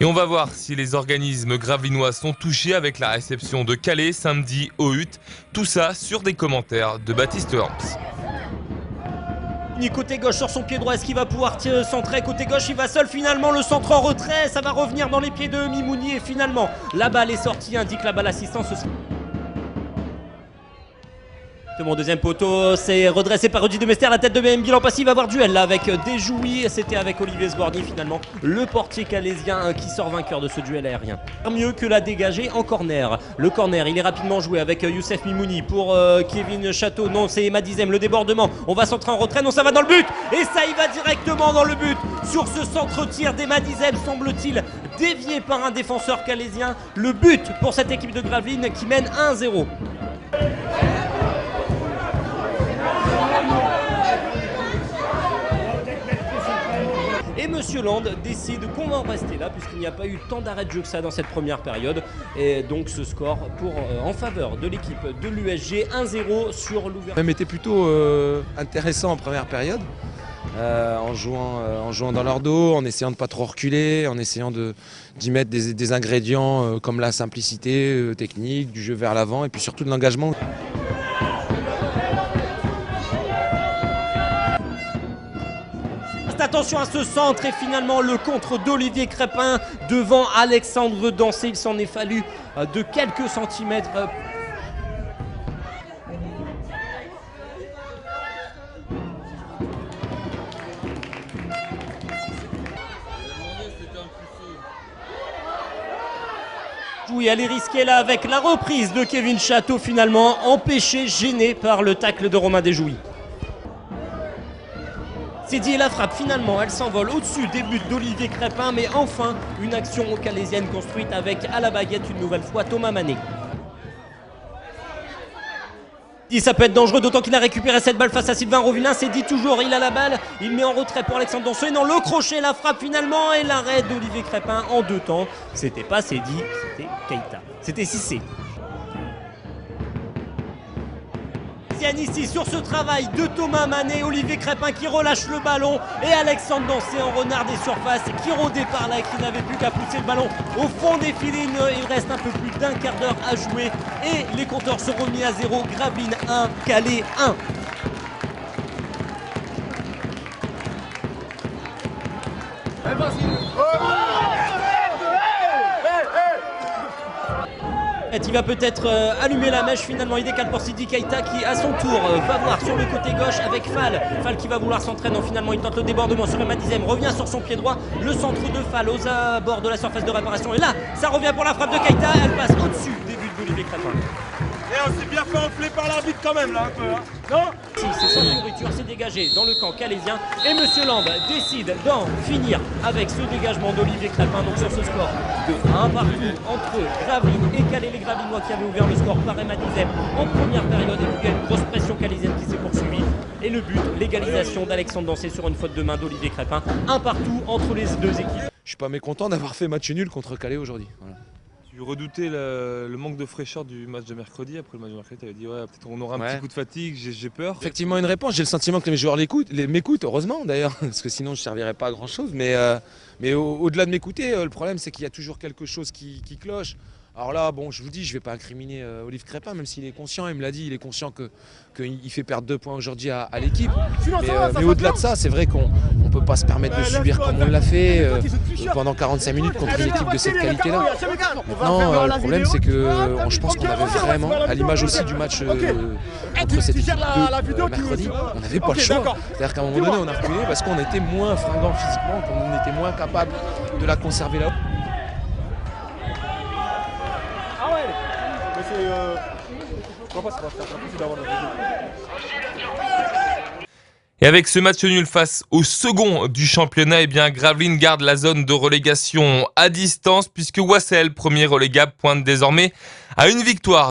Et on va voir si les organismes gravelinois sont touchés avec la réception de Calais samedi au HUT. Tout ça sur des commentaires de Baptiste Lamps. Côté gauche sur son pied droit, est-ce qu'il va pouvoir centrer? Côté gauche, il va seul finalement, le centre en retrait, ça va revenir dans les pieds de Mimouni et finalement la balle est sortie, indique la balle assistance. Mon deuxième poteau, c'est redressé par Rudy Demester, la tête de BM Bilan Passy, il va avoir duel là avec Desjouis, c'était avec Olivier Sborny finalement, le portier calaisien qui sort vainqueur de ce duel aérien. Mieux que la dégager en corner. Le corner, il est rapidement joué avec Youssef Mimouni pour Kevin Chateau, non c'est Madizem, le débordement, on va centrer en retrait, non ça va dans le but, et ça il va directement dans le but, sur ce centre-tir des Madizem semble-t-il dévié par un défenseur calaisien, le but pour cette équipe de Gravelines qui mène 1-0. Et Monsieur Land décide qu'on va en rester là puisqu'il n'y a pas eu tant d'arrêts de jeu que ça dans cette première période. Et donc ce score en faveur de l'équipe de l'USG, 1-0 sur l'ouverture. Même était plutôt intéressant en première période, en jouant dans leur dos, en essayant de ne pas trop reculer, en essayant d'y mettre des ingrédients comme la simplicité technique, du jeu vers l'avant et puis surtout de l'engagement. Attention à ce centre et finalement le contre d'Olivier Crépin devant Alexandre Dancé. Il s'en est fallu de quelques centimètres. Oui, elle est risquée là avec la reprise de Kevin Chateau finalement, empêché, gêné par le tacle de Romain Desjouis. C'est dit, la frappe finalement, elle s'envole au-dessus des buts d'Olivier Crépin, mais enfin une action calaisienne construite avec à la baguette une nouvelle fois Thomas Manet. Et ça peut être dangereux, d'autant qu'il a récupéré cette balle face à Sylvain Rovulin. C'est dit toujours, il a la balle, il met en retrait pour Alexandre Dancé. Et non, le crochet, la frappe finalement et l'arrêt d'Olivier Crépin en deux temps. C'était pas Cédi, c'était Keita. C'était Cissé. Ici sur ce travail de Thomas Manet, Olivier Crépin qui relâche le ballon et Alexandre Dancé en renard des surfaces qui au départ là et qui n'avait plus qu'à pousser le ballon au fond des filines. Il reste un peu plus d'un quart d'heure à jouer et les compteurs sont remis à 0. Gravelines 1, Calais 1. Il va peut-être allumer la mèche finalement, il décale pour Sidi Keita qui à son tour va voir sur le côté gauche avec Fall qui va vouloir s'entraîner, non finalement il tente le débordement sur Madizem, revient sur son pied droit, le centre de Fall aux abords de la surface de réparation et là ça revient pour la frappe de Keita, elle passe au-dessus des buts d'Olivier Crépin. Et on s'est bien fait enfler par l'arbitre quand même là un peu, hein. Non? Si, c'est sans nourriture, c'est dégagé dans le camp calaisien et Monsieur Lamb décide d'en finir avec ce dégagement d'Olivier Crépin, donc sur ce score de 1 partout entre Gravelines et Calais, les Gravelinois qui avaient ouvert le score par Madizem en première période et puis il y a une grosse pression calaisienne qui s'est poursuivie et le but, l'égalisation d'Alexandre Dancé sur une faute de main d'Olivier Crépin, 1 partout entre les deux équipes. Je suis pas mécontent d'avoir fait match nul contre Calais aujourd'hui. Voilà. Tu redoutais le manque de fraîcheur du match de mercredi. Après le match de mercredi, tu avais dit ouais, peut-être on aura un petit coup de fatigue, j'ai peur. Effectivement une réponse, j'ai le sentiment que les joueurs m'écoutent, heureusement d'ailleurs, parce que sinon je ne servirais pas à grand chose. Mais au-delà de m'écouter, le problème c'est qu'il y a toujours quelque chose qui cloche. Alors là, bon, je vous dis, je ne vais pas incriminer Olivier Crépin, même s'il est conscient, il me l'a dit, il est conscient qu'il fait perdre 2 points aujourd'hui à l'équipe. Mais au-delà de ça, c'est vrai qu'on ne peut pas se permettre de subir comme on l'a fait pendant 45 minutes contre une équipe de cette qualité-là. Maintenant, le problème, c'est que je pense qu'on avait vraiment, à l'image aussi du match contre cette équipe de mercredi, on n'avait pas le choix. C'est-à-dire qu'à un moment donné, on a reculé parce qu'on était moins fringant physiquement, qu'on était moins capable de la conserver là-haut. Et avec ce match nul face au second du championnat, eh bien Gravelines garde la zone de relégation à distance puisque Wassel, premier relégable, pointe désormais à une victoire.